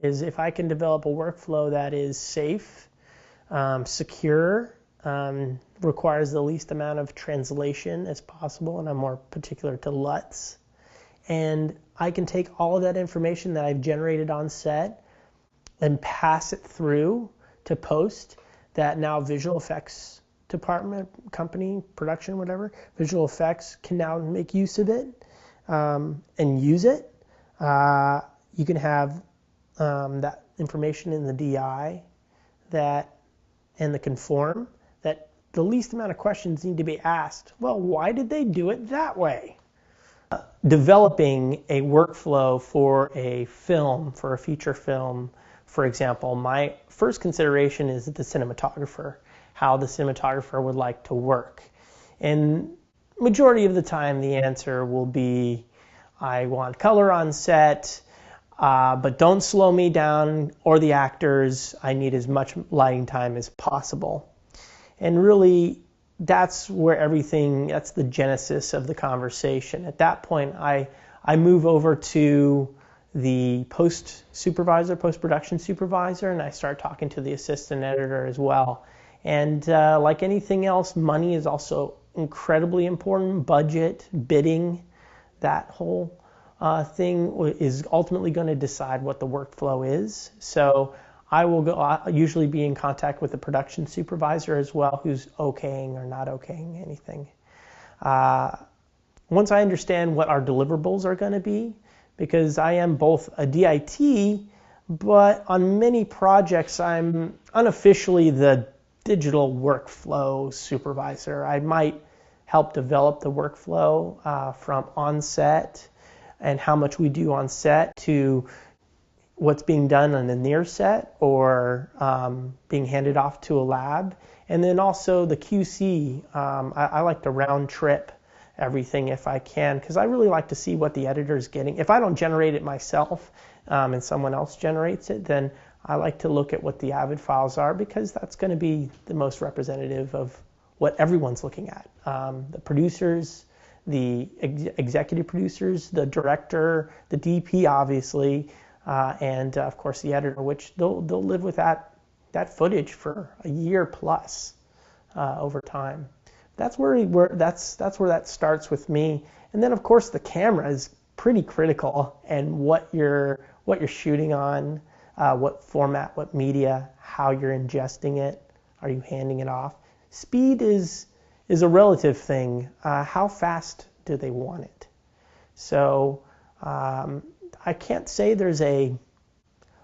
is if I can develop a workflow that is safe, secure, requires the least amount of translation as possible, and I'm more particular to LUTs, and I can take all of that information that I've generated on set and pass it through to post, that now visual effects department, company, production, whatever, visual effects can now make use of it and use it. You can have that information in the DI that and the conform, that the least amount of questions need to be asked. Well, why did they do it that way? Developing a workflow for a film, for a feature film, for example, my first consideration is the cinematographer, how the cinematographer would like to work. And majority of the time the answer will be, I want color on set, but don't slow me down or the actors. I need as much lighting time as possible. And really, that's where everything, that's the genesis of the conversation. At that point, I move over to the post-production supervisor, and I start talking to the assistant editor as well. And like anything else, money is also incredibly important. Budget, bidding, that whole thing is ultimately going to decide what the workflow is. So I'll usually be in contact with the production supervisor as well, who's okaying or not okaying anything. Once I understand what our deliverables are going to be, because I am both a DIT, but on many projects I'm unofficially the digital workflow supervisor. I might help develop the workflow from on-set and how much we do on set to what's being done on the near set or being handed off to a lab. And then also the QC, I like to round trip everything if I can, because I really like to see what the editor's getting. If I don't generate it myself and someone else generates it, then I like to look at what the Avid files are, because that's going to be the most representative of what everyone's looking at. The producers, the executive producers, the director, the DP obviously, and of course the editor, which they'll live with that footage for a year plus over time. That's where that starts with me. And then of course the camera is pretty critical, and what you're shooting on, what format, what media, how you're ingesting it, are you handing it off? Speed is a relative thing. How fast do they want it? So I can't say there's a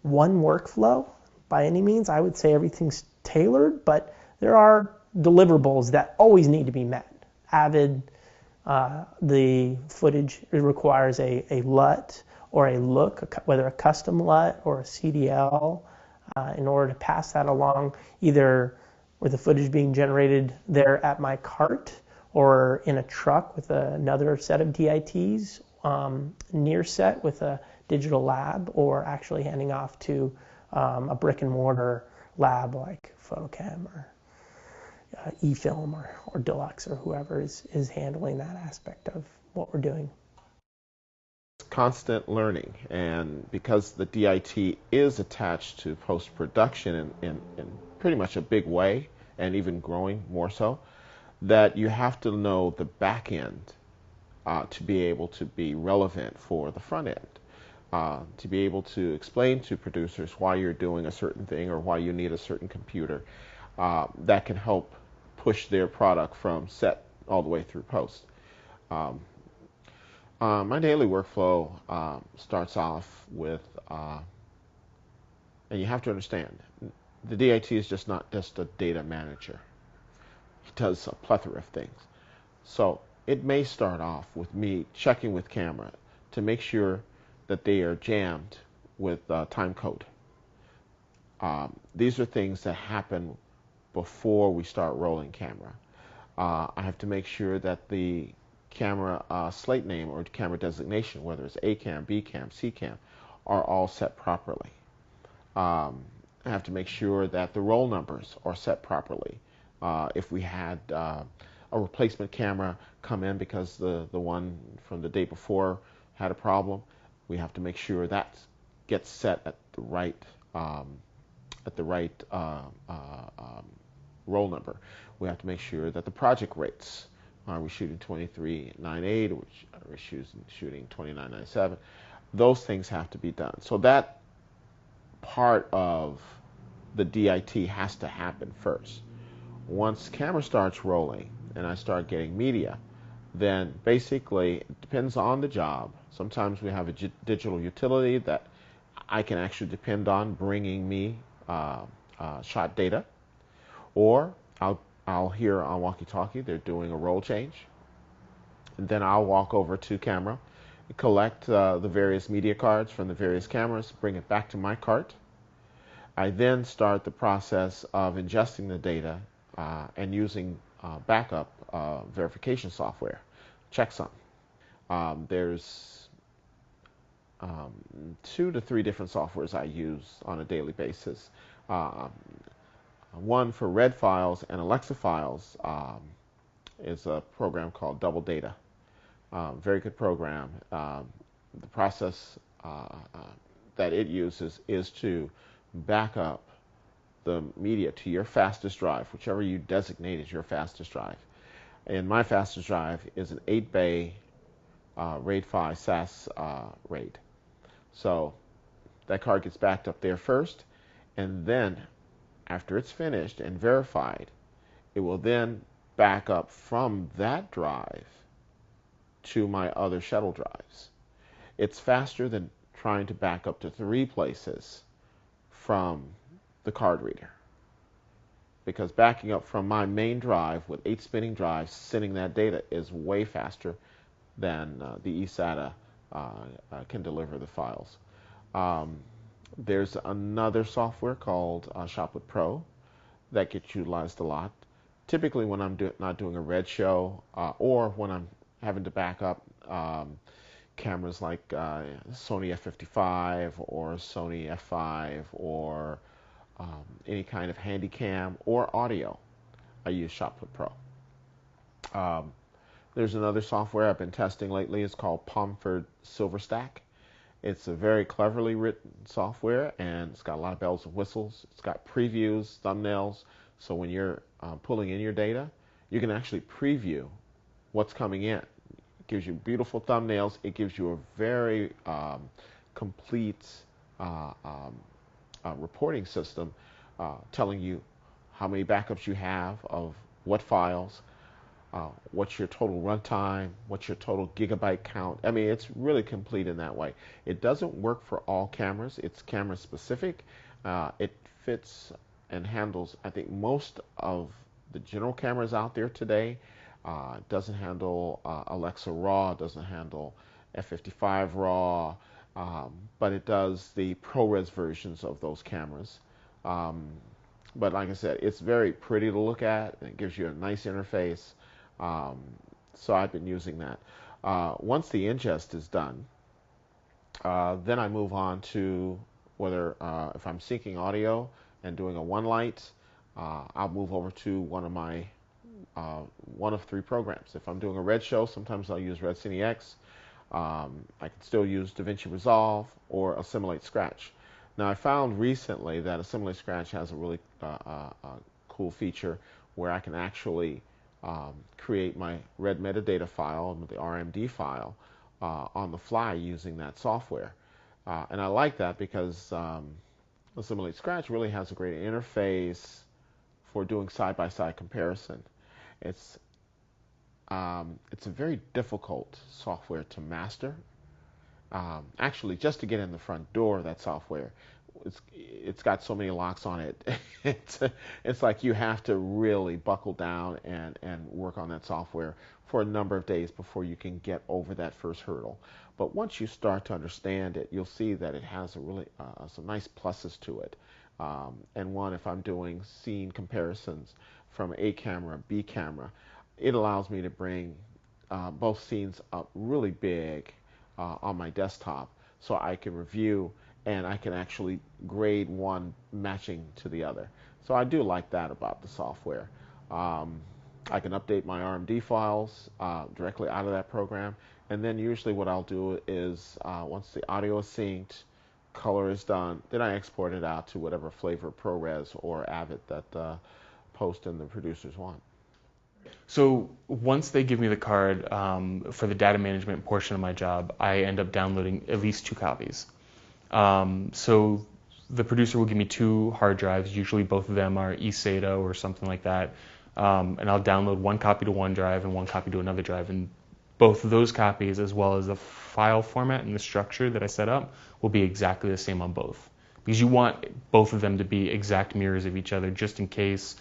one workflow by any means. I would say everything's tailored, but there are deliverables that always need to be met. Avid, the footage requires a LUT or a look, whether a custom LUT or a CDL, in order to pass that along, either with the footage being generated there at my cart or in a truck with another set of DITs, near set with a digital lab, or actually handing off to a brick and mortar lab like Photocam or eFilm or Deluxe or whoever is handling that aspect of what we're doing. Constant learning, and because the DIT is attached to post-production in pretty much a big way, and even growing more so, that you have to know the back end to be able to be relevant for the front end, to be able to explain to producers why you're doing a certain thing or why you need a certain computer that can help push their product from set all the way through post. My daily workflow starts off with, and you have to understand, the DIT is just not just a data manager. He does a plethora of things. So it may start off with me checking with camera to make sure that they are jammed with time code. These are things that happen before we start rolling camera. I have to make sure that the camera slate name or camera designation, whether it's A cam, B cam, C cam, are all set properly. I have to make sure that the roll numbers are set properly. If we had a replacement camera come in because the one from the day before had a problem, we have to make sure that gets set the right um, at the right roll number. We have to make sure that the project rates, are we shooting 2398 or are we shooting 2997? Those things have to be done. So that part of the DIT has to happen first. Once camera starts rolling and I start getting media, then basically it depends on the job. Sometimes we have a digital utility that I can actually depend on bringing me shot data, or I'll hear on walkie-talkie they're doing a roll change, and then I'll walk over to camera, collect the various media cards from the various cameras, bring it back to my cart. I then start the process of ingesting the data and using backup verification software, checksum. There's 2 to 3 different softwares I use on a daily basis. One for read files and Alexa files is a program called Double Data. Very good program. The process that it uses is to back up the media to your fastest drive, whichever you designate as your fastest drive. And my fastest drive is an 8-bay RAID 5 SAS RAID. So that card gets backed up there first, and then after it's finished and verified, it will then back up from that drive to my other shuttle drives. It's faster than trying to back up to 3 places from the card reader, because backing up from my main drive with 8 spinning drives, sending that data is way faster than the eSATA can deliver the files. There's another software called Shotput Pro that gets utilized a lot. Typically when I'm not doing a red show or when I'm having to back up cameras like Sony F55 or Sony F5 or any kind of handy cam or audio, I use Shotput Pro. There's another software I've been testing lately. It's called Pomford SilverStack. It's a very cleverly written software, and it's got a lot of bells and whistles. It's got previews, thumbnails, so when you're pulling in your data, you can actually preview what's coming in. It gives you beautiful thumbnails. It gives you a very complete reporting system telling you how many backups you have of what files, what's your total runtime, what's your total gigabyte count. I mean, it's really complete in that way. It doesn't work for all cameras. It's camera specific. It fits and handles, I think, most of the general cameras out there today. It doesn't handle Alexa RAW, doesn't handle F55 RAW, but it does the ProRes versions of those cameras. But like I said, it's very pretty to look at, and it gives you a nice interface. So I've been using that. Once the ingest is done, then I move on to whether if I'm syncing audio and doing a one light, I'll move over to one of 3 programs. If I'm doing a red show, sometimes I'll use Red Cine X. I can still use DaVinci Resolve or Assimilate Scratch. Now I found recently that Assimilate Scratch has a really cool feature where I can actually create my red metadata file, the RMD file, on the fly using that software. And I like that because Assimilate Scratch really has a great interface for doing side-by-side comparison. It's a very difficult software to master. Actually, just to get in the front door of that software, it's got so many locks on it. It's like you have to really buckle down and work on that software for a number of days before you can get over that first hurdle. But once you start to understand it, you'll see that it has a really some nice pluses to it. And one, if I'm doing scene comparisons from A camera, B camera, it allows me to bring both scenes up really big on my desktop so I can review and I can actually grade one matching to the other. So I do like that about the software. I can update my RMD files directly out of that program, and then usually what I'll do is once the audio is synced, color is done, then I export it out to whatever flavor ProRes or Avid that post and the producers want. So once they give me the card for the data management portion of my job, I end up downloading at least 2 copies. So the producer will give me 2 hard drives. Usually both of them are eSATA or something like that. And I'll download 1 copy to one drive and 1 copy to another drive. And both of those copies, as well as the file format and the structure that I set up, will be exactly the same on both. Because you want both of them to be exact mirrors of each other, just in case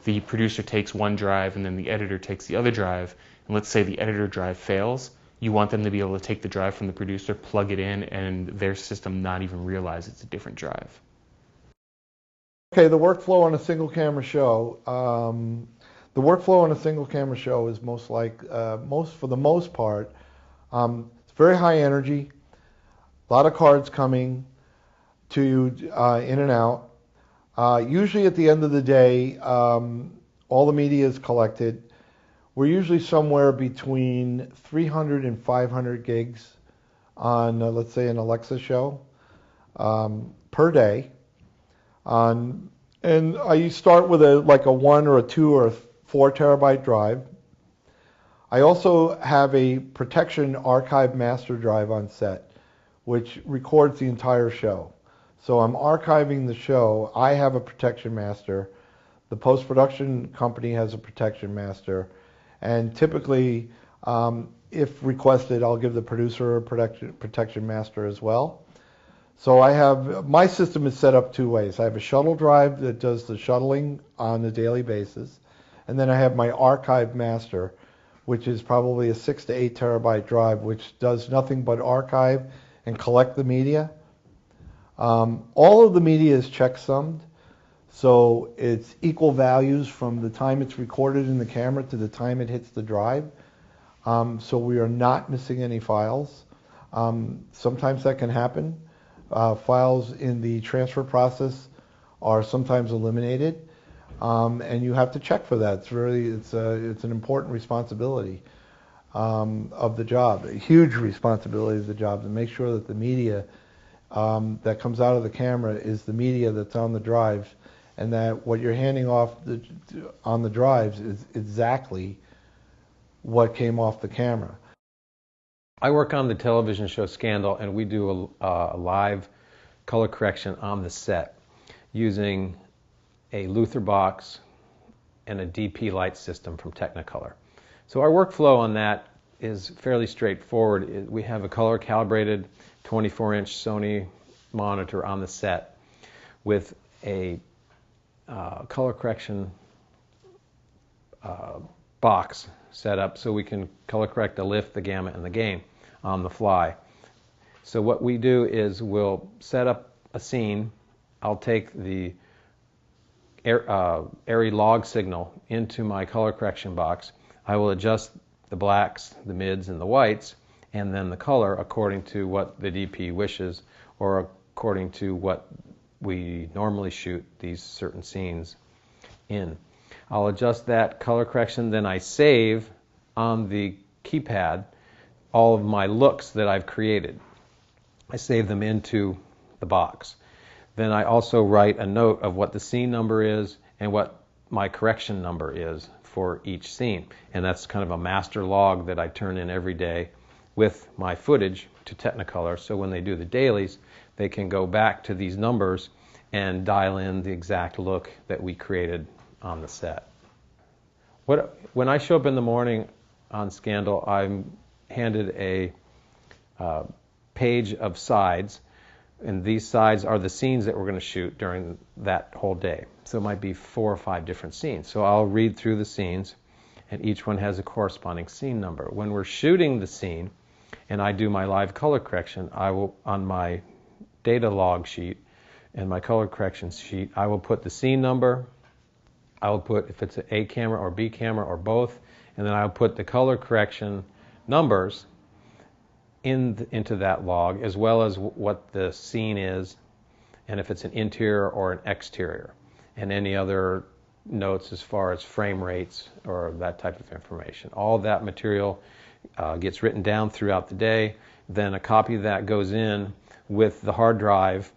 the producer takes one drive and then the editor takes the other drive. And let's say the editor drive fails. You want them to be able to take the drive from the producer, plug it in, and their system not even realize it's a different drive. Okay, the workflow on a single camera show. The workflow on a single camera show is for the most part, it's very high energy, a lot of cards coming to you in and out. Usually at the end of the day, all the media is collected. We're usually somewhere between 300 and 500 gigs on, let's say, an Alexa show per day. And I start with a 1 or a 2 or a 4 terabyte drive. I also have a protection archive master drive on set, which records the entire show. So I'm archiving the show. I have a protection master. The post-production company has a protection master. And typically, if requested, I'll give the producer a protection master as well. So my system is set up 2 ways. I have a shuttle drive that does the shuttling on a daily basis. And then I have my archive master, which is probably a 6 to 8 terabyte drive, which does nothing but archive and collect the media. All of the media is checksummed, so it's equal values from the time it's recorded in the camera to the time it hits the drive. So we are not missing any files. Sometimes that can happen. Files in the transfer process are sometimes eliminated, and you have to check for that. It's an important responsibility of the job, a huge responsibility of the job, to make sure that the media that comes out of the camera is the media that's on the drives, and that what you're handing off on the drives is exactly what came off the camera. I work on the television show Scandal, and we do a live color correction on the set using a Luther box and a DP light system from Technicolor. So our workflow on that is fairly straightforward. We have a color calibrated 24-inch Sony monitor on the set with a color correction box set up so we can color correct the lift, the gamma, and the gain on the fly. So what we do is we'll set up a scene. I'll take the ARRI log signal into my color correction box. I will adjust the blacks, the mids, and the whites, and then the color according to what the DP wishes or according to what we normally shoot these certain scenes in. I'll adjust that color correction, then I save on the keypad all of my looks that I've created. I save them into the box. Then I also write a note of what the scene number is and what my correction number is for each scene. And that's kind of a master log that I turn in every day with my footage to Technicolor, so when they do the dailies, they can go back to these numbers and dial in the exact look that we created on the set. When I show up in the morning on Scandal, I'm handed a page of sides, and these sides are the scenes that we're going to shoot during that whole day. So it might be 4 or 5 different scenes. So I'll read through the scenes, and each one has a corresponding scene number. When we're shooting the scene, and I do my live color correction, I will, on my data log sheet and my color correction sheet, I will put the scene number, I will put if it's an A camera or B camera or both, and then I'll put the color correction numbers into that log, as well as what the scene is, and if it's an interior or an exterior, and any other notes as far as frame rates or that type of information. All that material gets written down throughout the day. Then a copy of that goes in with the hard drive,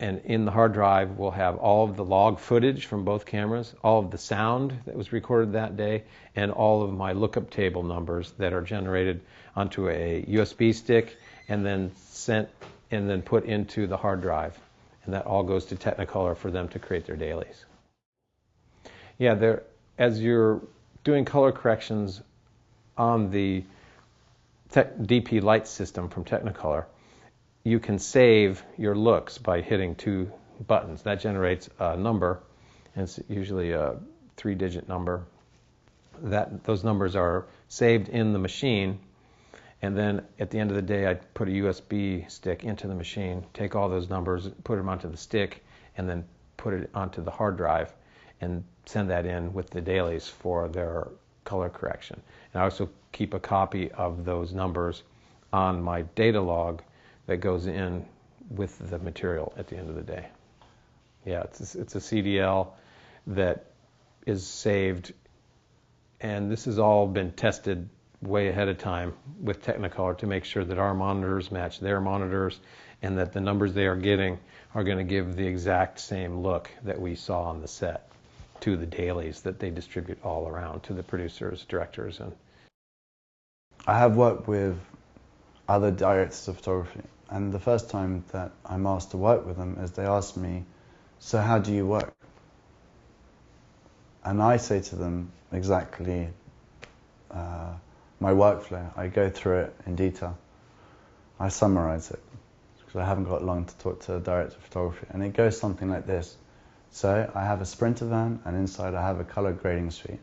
and in the hard drive we'll have all of the log footage from both cameras, all of the sound that was recorded that day, and all of my lookup table numbers that are generated onto a USB stick and then sent and then put into the hard drive. And that all goes to Technicolor for them to create their dailies. Yeah, as you're doing color corrections on the DP light system from Technicolor, you can save your looks by hitting 2 buttons. That generates a number, and it's usually a 3-digit number. Those numbers are saved in the machine, and then at the end of the day I put a USB stick into the machine, take all those numbers, put them onto the stick, and then put it onto the hard drive and send that in with the dailies for their color correction. And I also keep a copy of those numbers on my data log that goes in with the material at the end of the day. Yeah, it's a CDL that is saved, and this has all been tested way ahead of time with Technicolor to make sure that our monitors match their monitors and that the numbers they are getting are going to give the exact same look that we saw on the set to the dailies that they distribute all around to the producers, directors, and I have worked with other directors of photography, and the first time that I'm asked to work with them is they ask me, so how do you work? And I say to them exactly my workflow. I go through it in detail. I summarize it because I haven't got long to talk to a director of photography, and it goes something like this. So I have a Sprinter van, and inside I have a color grading suite.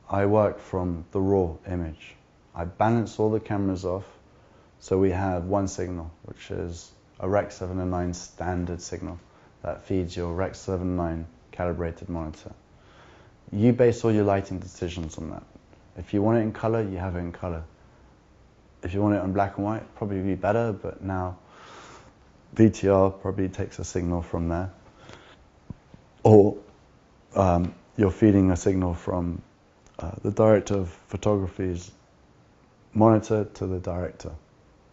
I work from the raw image. I balance all the cameras off, so we have one signal, which is a Rec 709 standard signal that feeds your Rec 709 calibrated monitor. You base all your lighting decisions on that. If you want it in color, you have it in color. If you want it in black and white, probably be better, but now VTR probably takes a signal from there. Or you're feeding a signal from the director of photography's monitor to the director,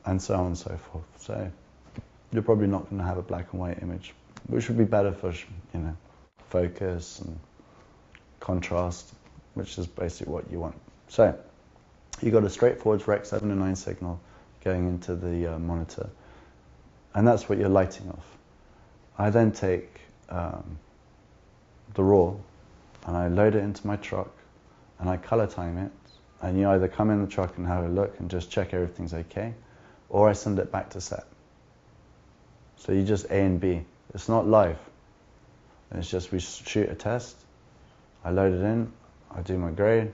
and so on and so forth. So you're probably not going to have a black and white image, which would be better for, focus and contrast, which is basically what you want. So you got a straightforward Rec 709 signal going into the monitor, and that's what you're lighting off. I then take the raw and I load it into my truck and I color time it, and you either come in the truck and have a look and just check everything's okay, or I send it back to set. So you just A and B. It's not live. It's just we shoot a test, I load it in, I do my grade,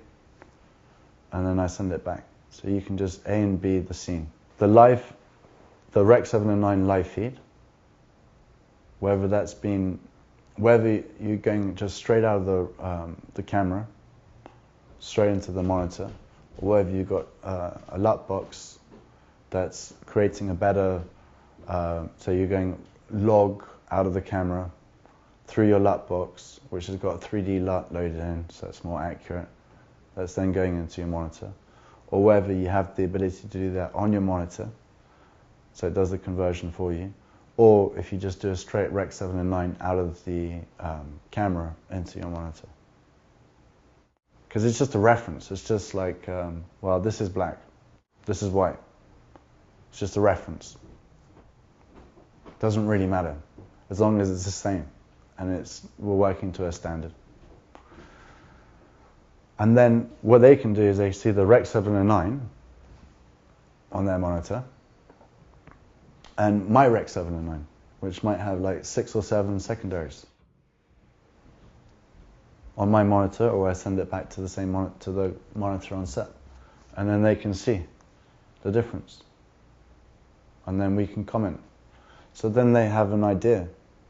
and then I send it back. So you can just A and B the scene. The Rec 709 live feed, whether you're going just straight out of the camera, straight into the monitor, or whether you've got a LUT box that's creating a better, so you're going log out of the camera through your LUT box, which has got a 3D LUT loaded in, so it's more accurate. That's then going into your monitor. Or whether you have the ability to do that on your monitor, so it does the conversion for you. Or if you just do a straight Rec 709 out of the camera into your monitor. Because it's just a reference. It's just like, well, this is black, this is white. It's just a reference. It doesn't really matter, as long as it's the same and we're working to a standard. And then what they can do is they see the Rec 709 on their monitor, and my Rec 709, which might have like 6 or 7 secondaries on my monitor, or I send it back to the same to the monitor on set, and then they can see the difference, and then we can comment. So then they have an idea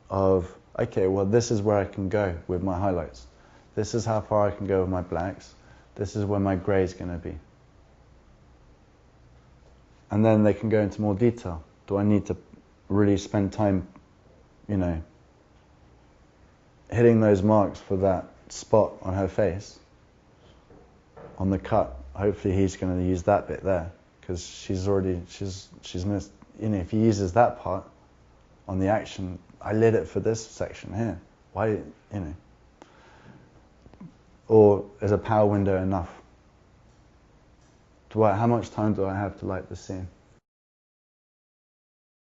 of, okay, well, this is where I can go with my highlights. This is how far I can go with my blacks. This is where my grey is going to be. And then they can go into more detail. Do I need to really spend time, hitting those marks for that spot on her face, on the cut? Hopefully he's going to use that bit there, because she's missed, you know, if he uses that part on the action, I lit it for this section here. Why, you know? Or is a power window enough? How much time do I have to light the scene?